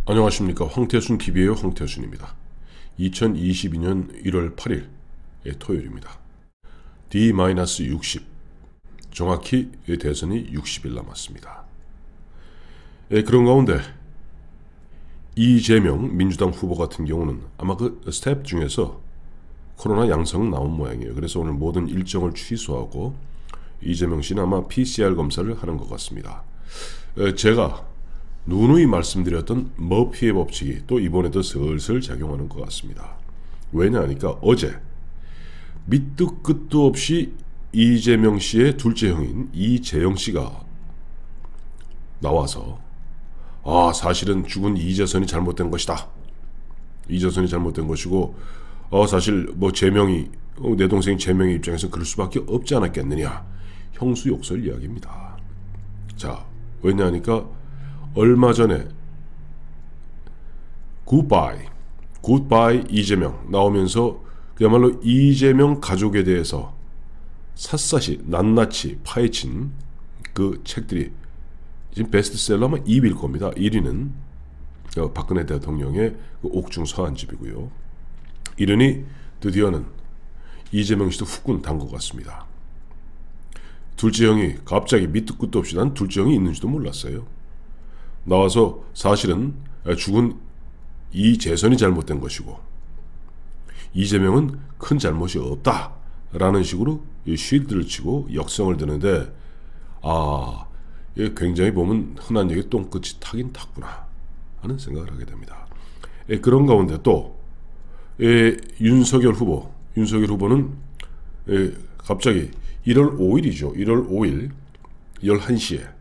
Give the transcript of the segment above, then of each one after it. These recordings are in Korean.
안녕하십니까. 황태순TV의 황태순입니다. 2022년 1월 8일 토요일입니다. D-60 정확히 대선이 60일 남았습니다. 그런 가운데 이재명 민주당 후보 같은 경우는 아마 그 스텝 중에서 코로나 양성 나온 모양이에요. 그래서 오늘 모든 일정을 취소하고 이재명 씨는 아마 PCR 검사를 하는 것 같습니다. 제가 누누이 말씀드렸던 머피의 법칙이 또 이번에도 슬슬 작용하는 것 같습니다. 왜냐하니까 어제 밑도 끝도 없이 이재명 씨의 둘째 형인 이재영 씨가 나와서 사실은 죽은 이재선이 잘못된 것이다. 이재선이 잘못된 것이고 사실 뭐 재명이 내 동생 재명의 입장에서 그럴 수밖에 없지 않았겠느냐. 형수 욕설 이야기입니다. 자, 왜냐하니까 얼마 전에 굿바이 이재명 나오면서 그야말로 이재명 가족에 대해서 샅샅이 낱낱이 파헤친 그 책들이 지금 베스트셀러 아마 2위일 겁니다. 1위는 박근혜 대통령의 그 옥중 서한집이고요. 이러니 드디어는 이재명 씨도 후끈 단 것 같습니다. 둘째 형이 갑자기 밑도 끝도 없이 난 둘째 형이 있는지도 몰랐어요. 나와서 사실은 죽은 이재선이 잘못된 것이고 이재명은 큰 잘못이 없다라는 식으로 쉴드를 치고 역성을 드는데 굉장히 보면 흔한 얘기 똥끝이 타긴 탔구나 하는 생각을 하게 됩니다. 그런 가운데 또 윤석열 후보는 갑자기 1월 5일이죠. 1월 5일 11시에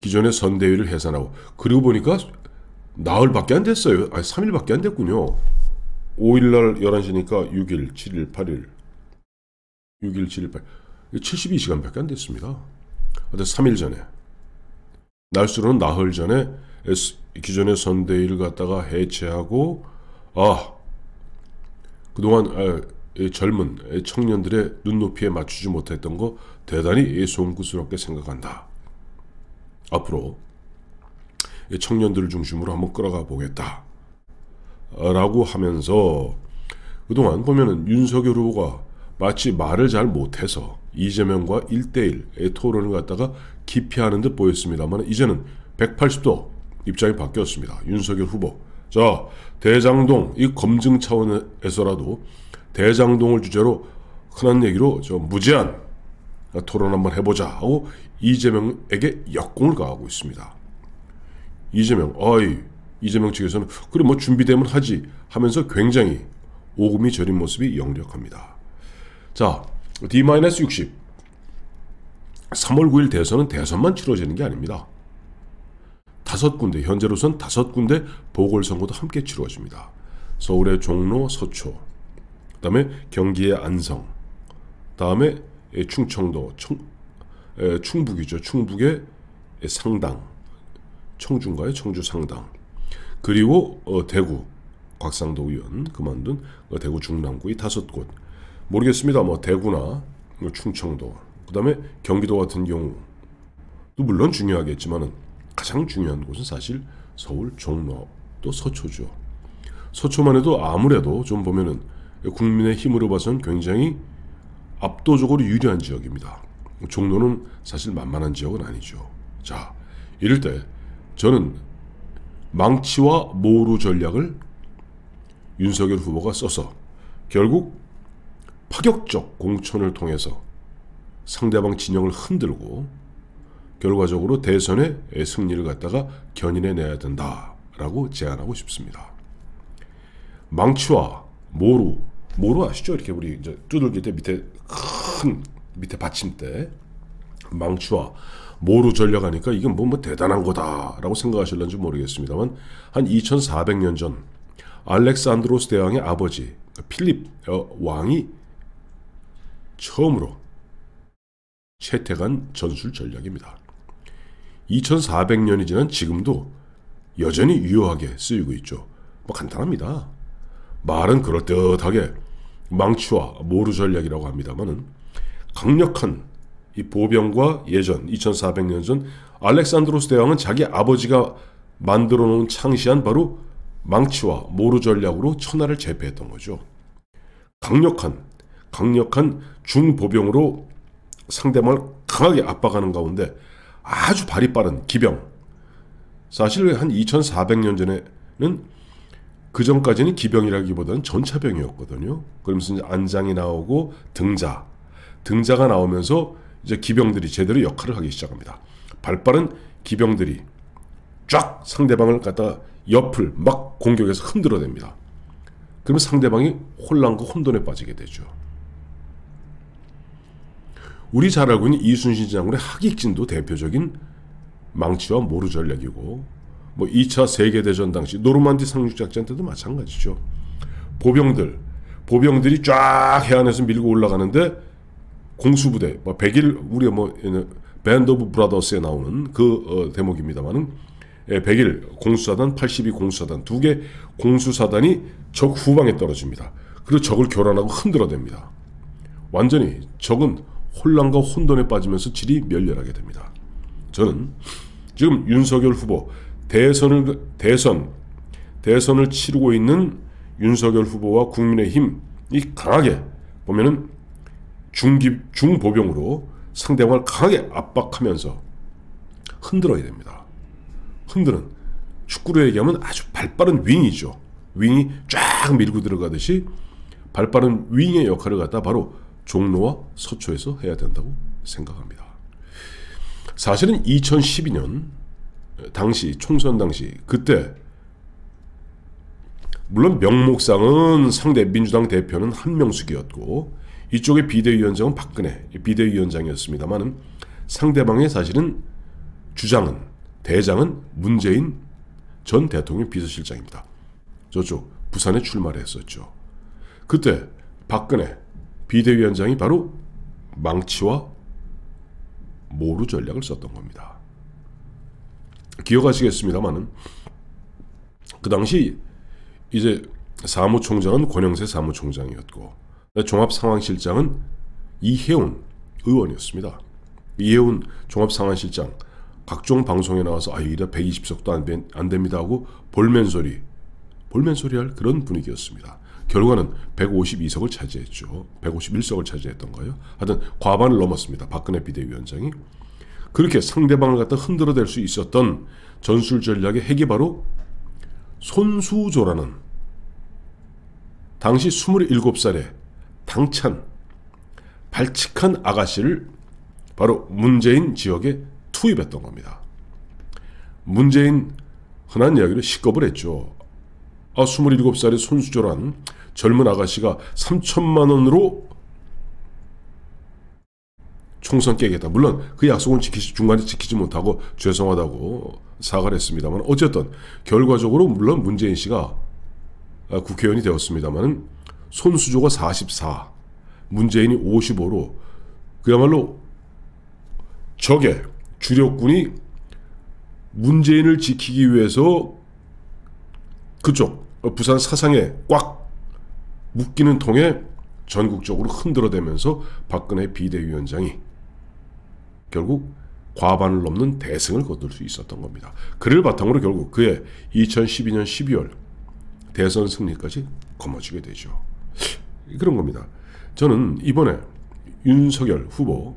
기존의 선대위를 해산하고 그리고 보니까 나흘밖에 안 됐어요. 3일밖에 안 됐군요. 5일날 11시니까 6일, 7일, 8일 6일, 7일, 8일 72시간밖에 안 됐습니다. 3일 전에 날수로는 나흘 전에 기존의 선대위를 갖다가 해체하고 그동안 젊은 청년들의 눈높이에 맞추지 못했던 거 대단히 송구스럽게 생각한다. 앞으로 청년들을 중심으로 한번 끌어가 보겠다 라고 하면서 그동안 보면은 윤석열 후보가 마치 말을 잘 못해서 이재명과 1대1 토론을 갖다가 기피하는 듯 보였습니다만 이제는 180도 입장이 바뀌었습니다. 윤석열 후보 자 대장동 이 검증 차원에서라도 대장동을 주제로 흔한 얘기로 무제한 토론 한번 해보자 하고 이재명에게 역공을 가하고 있습니다. 이재명 측에서는 그래 뭐 준비되면 하지 하면서 굉장히 오금이 저린 모습이 역력합니다. 자, D-60 3월 9일 대선은 대선만 치러지는 게 아닙니다. 5군데 현재로선 5군데 보궐선거도 함께 치러집니다. 서울의 종로, 서초, 그 다음에 경기의 안성, 다음에 충청도, 충북이죠. 충북의 상당, 청주인가요? 청주 상당. 그리고 대구, 곽상도 의원 그만둔 대구 중랑구 이 5곳. 모르겠습니다. 뭐 대구나 충청도, 그 다음에 경기도 같은 경우도 물론 중요하겠지만은 가장 중요한 곳은 사실 서울 종로 또 서초죠. 서초만 해도 아무래도 좀 보면은 국민의 힘으로 봐서는 굉장히 압도적으로 유리한 지역입니다. 종로는 사실 만만한 지역은 아니죠. 자, 이럴 때 저는 망치와 모루 전략을 윤석열 후보가 써서 결국 파격적 공천을 통해서 상대방 진영을 흔들고 결과적으로 대선의 승리를 갖다가 견인해내야 된다라고 제안하고 싶습니다. 망치와 모루 아시죠? 이렇게 우리 이제 두들길 때 밑에 받침대 망치와 모루 전략하니까 이게 뭐 대단한 거다라고 생각하실런지 모르겠습니다만 한 2400년 전 알렉산드로스 대왕의 아버지 필립 왕이 처음으로 채택한 전술 전략입니다. 2400년이 지난 지금도 여전히 유효하게 쓰이고 있죠. 뭐 간단합니다. 말은 그럴듯하게 망치와 모루 전략이라고 합니다만은 강력한 이 보병과 예전 2400년 전 알렉산드로스 대왕은 자기 아버지가 만들어 놓은 창시한 바로 망치와 모루 전략으로 천하를 제패했던 거죠. 강력한 중보병으로 상대방을 강하게 압박하는 가운데 아주 발이 빠른 기병. 사실 한 2400년 전에는 그 전까지는 기병이라기보다는 전차병이었거든요. 그러면서 이제 안장이 나오고 등자가 나오면서 이제 기병들이 제대로 역할을 하기 시작합니다. 발빠른 기병들이 쫙 상대방을 갖다가 옆을 막 공격해서 흔들어냅니다. 그러면 상대방이 혼란과 혼돈에 빠지게 되죠. 우리 잘 알고 있는 이순신 장군의 하객진도 대표적인 망치와 모루 전략이고, 뭐 2차 세계대전 당시 노르만디 상륙작전 때도 마찬가지죠. 보병들이 쫙 해안에서 밀고 올라가는데 공수부대, 뭐 100일, 우리가 뭐 밴드 오브 브라더스에 나오는 그 대목입니다만은 100일 공수사단, 82 공수사단, 2개 공수사단이 적 후방에 떨어집니다. 그리고 적을 교란하고 흔들어댑니다. 완전히 적은 혼란과 혼돈에 빠지면서 질이 멸렬하게 됩니다. 저는 지금 윤석열 후보 대선을 치르고 있는 윤석열 후보와 국민의힘이 강하게 보면은 중보병으로 상대방을 강하게 압박하면서 흔들어야 됩니다. 흔드는, 축구로 얘기하면 아주 발빠른 윙이죠. 윙이 쫙 밀고 들어가듯이 발빠른 윙의 역할을 갖다 바로 종로와 서초에서 해야 된다고 생각합니다. 사실은 2012년 당시 총선 당시 그때 물론 명목상은 상대 민주당 대표는 한명숙이었고 이쪽의 비대위원장은 박근혜 비대위원장이었습니다만은 상대방의 사실은 대장은 문재인 전 대통령 비서실장입니다. 저쪽 부산에 출마를 했었죠. 그때 박근혜 비대위원장이 바로 망치와 모루 전략을 썼던 겁니다. 기억하시겠습니다만은 그 당시 이제 사무총장은 권영세 사무총장이었고 종합상황실장은 이혜훈 의원이었습니다. 이혜훈 종합상황실장 각종 방송에 나와서 이래 120석도 안 됩니다 하고 볼멘소리 할 그런 분위기였습니다. 결과는 152석을 차지했죠. 151석을 차지했던가요? 하여튼 과반을 넘었습니다. 박근혜 비대위원장이. 그렇게 상대방을 갖다 흔들어댈 수 있었던 전술 전략의 핵이 바로 손수조라는 당시 27살의 당찬 발칙한 아가씨를 바로 문재인 지역에 투입했던 겁니다. 문재인 흔한 이야기로 식겁을 했죠. 27살의 손수조란 젊은 아가씨가 3천만 원으로 총선 깨겠다. 물론 그 약속은 중간에 지키지 못하고 죄송하다고 사과를 했습니다만 어쨌든 결과적으로 물론 문재인 씨가 국회의원이 되었습니다만 손수조가 44, 문재인이 55로 그야말로 적의 주력군이 문재인을 지키기 위해서 그쪽 부산 사상에 꽉 묶이는 통에 전국적으로 흔들어대면서 박근혜 비대위원장이 결국 과반을 넘는 대승을 거둘 수 있었던 겁니다. 그를 바탕으로 결국 그의 2012년 12월 대선 승리까지 거머쥐게 되죠. 그런 겁니다. 저는 이번에 윤석열 후보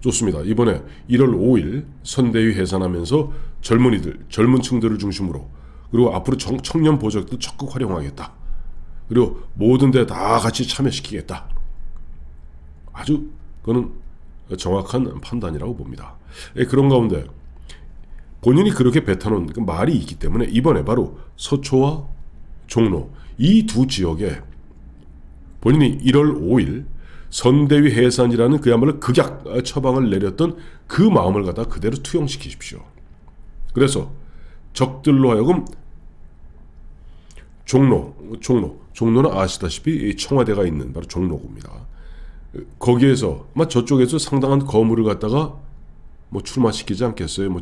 좋습니다. 이번에 1월 5일 선대위 해산하면서 젊은 층들을 중심으로 그리고 앞으로 청년 보적도 적극 활용하겠다. 그리고 모든 데 다 같이 참여시키겠다. 아주 그거는 정확한 판단이라고 봅니다. 그런 가운데 본인이 그렇게 뱉어놓은 그 말이 있기 때문에 이번에 바로 서초와 종로 이 두 지역에 본인이 1월 5일 선대위 해산이라는 그야말로 극약 처방을 내렸던 그 마음을 갖다 그대로 투영시키십시오. 그래서 적들로 하여금 종로는 아시다시피 청와대가 있는 바로 종로구입니다. 거기에서 저쪽에서 상당한 거물을 갖다가 출마시키지 않겠어요?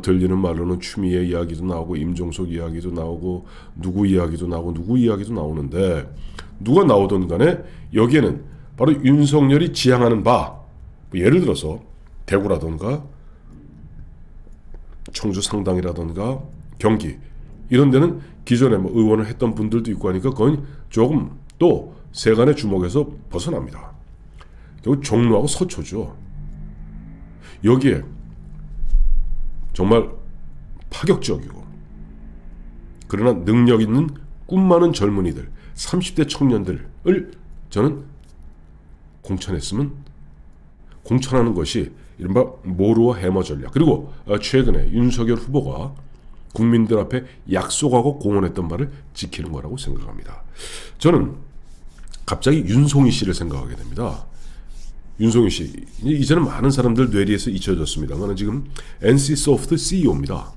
들리는 말로는 추미애 이야기도 나오고 임종석 이야기도 나오고 누구 이야기도 나오는데 누가 나오든 간에 여기에는 바로 윤석열이 지향하는 바 예를 들어서 대구라던가 청주 상당이라든가 경기 이런 데는 기존에 뭐 의원을 했던 분들도 있고 하니까 그건 조금 또 세간의 주목에서 벗어납니다. 결국 종로하고 서초죠. 여기에 정말 파격적이고 그러나 능력 있는 꿈 많은 젊은이들 30대 청년들을 저는 공천하는 것이 이른바 모루와 해머 전략, 그리고 최근에 윤석열 후보가 국민들 앞에 약속하고 공언했던 말을 지키는 거라고 생각합니다. 저는 갑자기 윤송희 씨를 생각하게 됩니다. 윤송희 씨, 이제는 많은 사람들 뇌리에서 잊혀졌습니다만 지금 NC소프트 CEO입니다.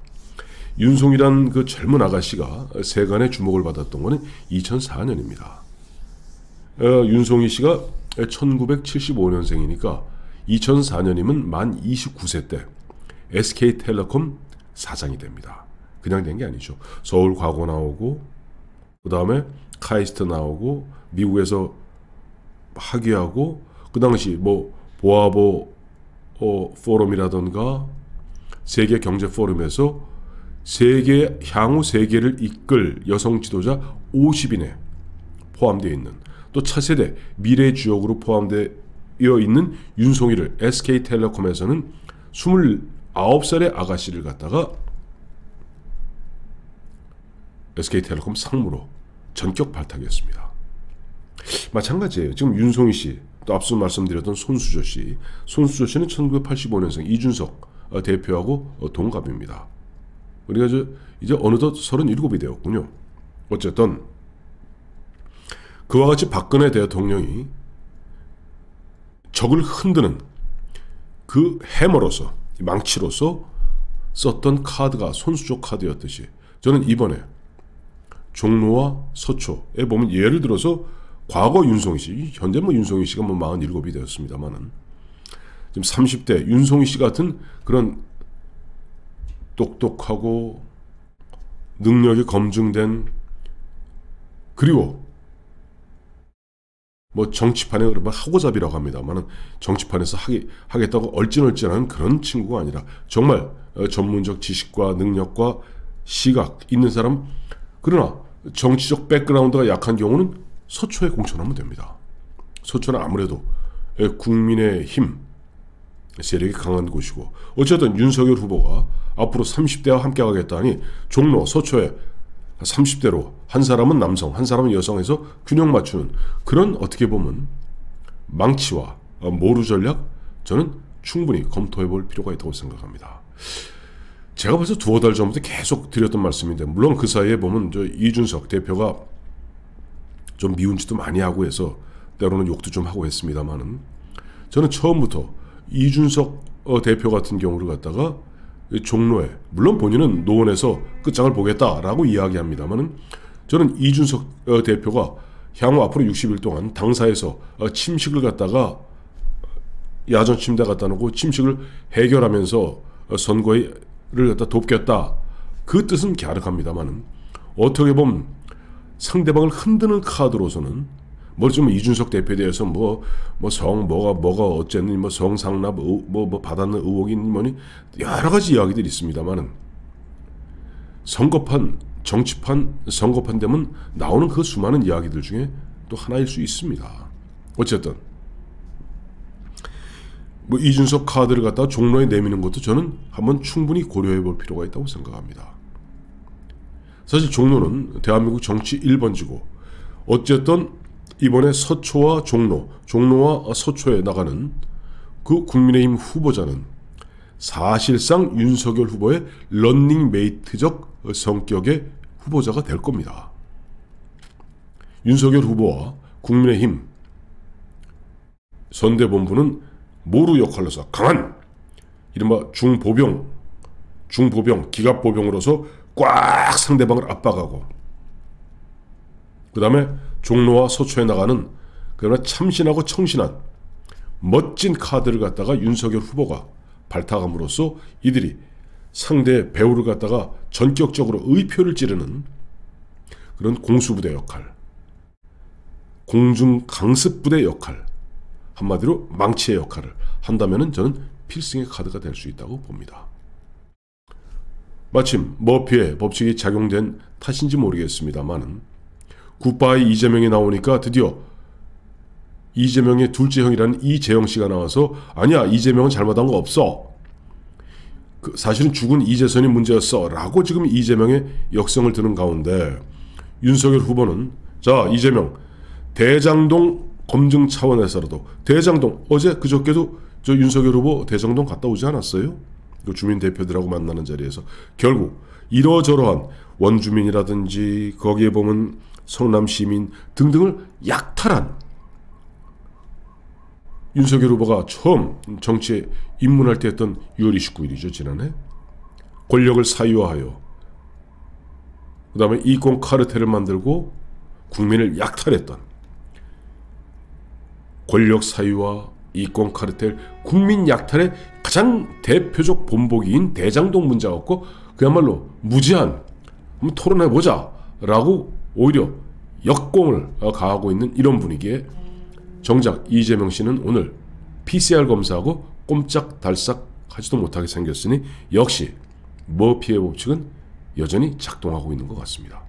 윤송이란 그 젊은 아가씨가 세간의 주목을 받았던 것은 2004년입니다. 윤송희 씨가 1975년생이니까 2004년이면 만 29세 때 SK텔레콤 사장이 됩니다. 그냥 된 게 아니죠. 서울과고 나오고 그 다음에 카이스트 나오고 미국에서 학위하고 그 당시 뭐 보아보 포럼이라던가 세계 경제 포럼에서 향후 세계를 이끌 여성 지도자 50인에 포함되어 있는, 또 차세대 미래 주역으로 포함되어 있는 윤송이를 SK텔레콤에서는 29살의 아가씨를 갖다가 SK텔레콤 상무로 전격 발탁했습니다. 마찬가지예요. 지금 윤송이 씨, 또 앞서 말씀드렸던 손수조 씨. 손수조 씨는 1985년생 이준석 대표하고 동갑입니다. 우리가 이제 어느덧 37이 되었군요. 어쨌든 그와 같이 박근혜 대통령이 적을 흔드는 그 해머로서, 망치로서 썼던 카드가 손수조 카드였듯이 저는 이번에 종로와 서초에 보면 예를 들어서 과거 윤송희 씨, 현재 뭐 윤송희 씨가 뭐 47이 되었습니다만은 지금 30대 윤송희 씨 같은 그런 똑똑하고 능력이 검증된, 그리고 뭐 정치판에 그러면 하고잡이라고 합니다만은 정치판에서 하겠다고 얼찐얼찐한 그런 친구가 아니라 정말 전문적 지식과 능력과 시각 있는 사람, 그러나 정치적 백그라운드가 약한 경우는 서초에 공천하면 됩니다. 서초는 아무래도 국민의힘 세력이 강한 곳이고, 어쨌든 윤석열 후보가 앞으로 30대와 함께 가겠다니 종로, 서초에 30대로 한 사람은 남성, 한 사람은 여성에서 균형 맞추는 그런, 어떻게 보면 망치와 모루 전략, 저는 충분히 검토해 볼 필요가 있다고 생각합니다. 제가 벌써 두어 달 전부터 계속 드렸던 말씀인데, 물론 그 사이에 보면 이준석 대표가 좀 미운 짓도 많이 하고 해서 때로는 욕도 좀 하고 했습니다만은, 저는 처음부터 이준석 대표 같은 경우를 갖다가 종로에, 물론 본인은 노원에서 끝장을 보겠다라고 이야기합니다만은, 저는 이준석 대표가 향후 앞으로 60일 동안 당사에서 침식을 갖다가 야전 침대 갖다 놓고 침식을 해결하면서 선거를 갖다 돕겠다, 그 뜻은 갸륵합니다만은 어떻게 보면 상대방을 흔드는 카드로서는 뭐 좀 이준석 대표에 대해서 뭐가 어쨌니, 뭐 성상납 뭐 받았는 의혹이 뭐니 여러 가지 이야기들이 있습니다만은, 정치판 되면 나오는 그 수많은 이야기들 중에 또 하나일 수 있습니다. 어쨌든 뭐 이준석 카드를 갖다가 종로에 내미는 것도 저는 한번 충분히 고려해 볼 필요가 있다고 생각합니다. 사실 종로는 대한민국 정치 1번지고, 어쨌든 이번에 서초와 종로와 서초에 나가는 그 국민의힘 후보자는 사실상 윤석열 후보의 런닝메이트적 성격의 후보자가 될 겁니다. 윤석열 후보와 국민의힘 선대본부는 모루 역할로서 강한 이른바 중보병, 기갑보병으로서 꽉 상대방을 압박하고, 그 다음에 종로와 서초에 나가는 그러나 참신하고 청신한 멋진 카드를 갖다가 윤석열 후보가 발탁함으로써 이들이 상대의 배후를 갖다가 전격적으로 의표를 찌르는 그런 공수부대 역할, 공중강습부대 역할, 한마디로 망치의 역할을 한다면 저는 필승의 카드가 될 수 있다고 봅니다. 마침 머피의 법칙이 작용된 탓인지 모르겠습니다만 굿바이 이재명이 나오니까 드디어 이재명의 둘째 형이라는 이재영 씨가 나와서 아니야 이재명은 잘못한 거 없어. 사실은 죽은 이재선이 문제였어 라고 지금 이재명의 역성을 드는 가운데 윤석열 후보는 자 이재명 대장동 검증 차원에서라도 대장동 어제 그저께도 저 윤석열 후보 대장동 갔다 오지 않았어요? 그 주민 대표들하고 만나는 자리에서 결국 이러저러한 원주민이라든지 거기에 보면 성남 시민 등등을 약탈한 윤석열 후보가 처음 정치에 입문할 때 했던 6월 29일이죠. 지난해. 권력을 사유화하여 그 다음에 이권 카르텔을 만들고 국민을 약탈했던 권력 사유화, 이권 카르텔, 국민 약탈의 가장 대표적 본보기인 대장동 문제 갖고 그야말로 무제한 한번 토론해보자 라고 오히려 역공을 가하고 있는 이런 분위기에 정작 이재명 씨는 오늘 PCR 검사하고 꼼짝달싹 하지도 못하게 생겼으니 역시 머피의 법칙은 여전히 작동하고 있는 것 같습니다.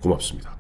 고맙습니다.